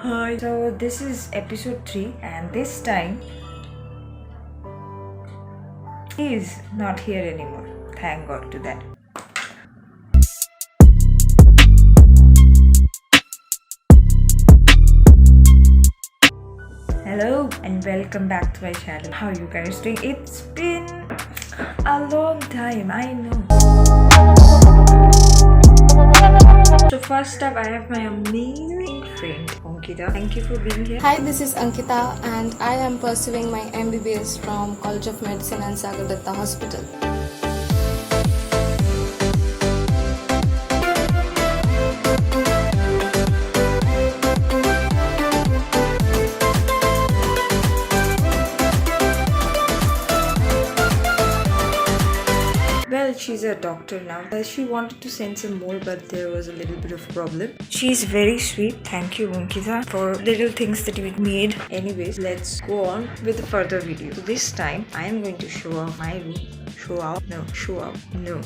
Hi. So this is episode 3 and this time he is not here anymore. Thank God to that. Hello and welcome back to my channel. How are you guys doing? It's been a long time, I know. So first up, I have my amazing friend Ankita. Thank you for being here. Hi, this is Ankita and I am pursuing my MBBS from College of Medicine and Sagardatta Hospital. Well, she's a doctor now. She wanted to send some more, but there was a little bit of problem. She's very sweet. Thank you, Ankita, for little things that we made. Anyways, let's go on with the further video. So this time, I am going to show off my room.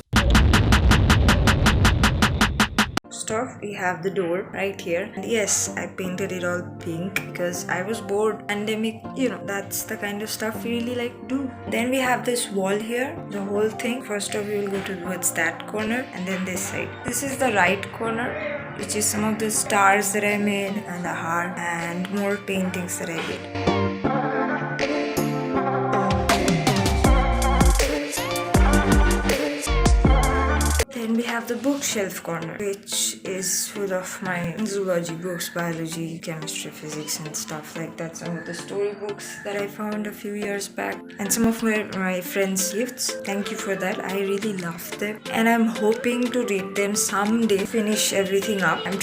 Stuff, we have the door right here, and yes, I painted it all pink because I was bored. Pandemic, that's the kind of stuff we really like to do. Then we have this wall here, the whole thing. First off, we will go towards that corner and then this side. This is the right corner, which is some of the stars that I made and the heart and more paintings that I did. Then we have the bookshelf corner, which is full of my zoology books, biology, chemistry, physics and stuff like that. Some of the storybooks that I found a few years back and some of my friends' gifts. Thank you for that. I really loved them and I'm hoping to read them someday, finish everything up. I'm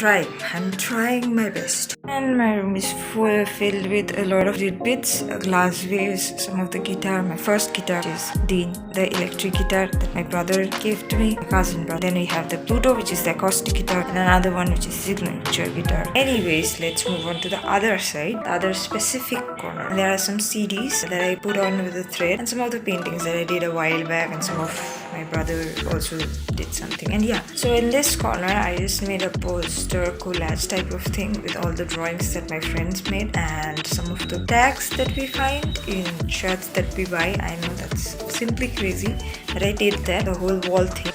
trying my best. And my room is filled with a lot of bits, a glass vase, some of the guitar. My first guitar is the electric guitar that my brother gave to me, my cousin brother. Then we have the Pluto, which is the acoustic guitar, and another one which is signature guitar. Anyways, let's move on to the other side, the other specific corner. There are some CDs that I put on with a thread and some of the paintings that I did a while back, and some of my brother also did something. And yeah, so in this corner I just made a poster collage type of thing with all the drawings that my friends made and some of the tags that we find in shirts that we buy. I know that's simply crazy, but I did that, the whole wall thing.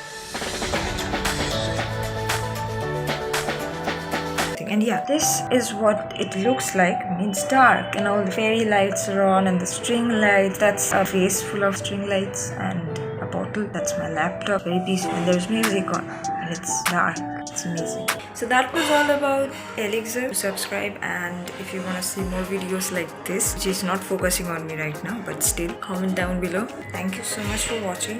And yeah, this is what it looks like. I mean, it's dark and all the fairy lights are on and the string lights. That's a vase full of string lights and a bottle. That's my laptop, very peaceful. And there's music on and it's dark. It's amazing. So that was all about Elixir. Subscribe, and if you want to see more videos like this, which is not focusing on me right now, but still, comment down below. Thank you so much for watching.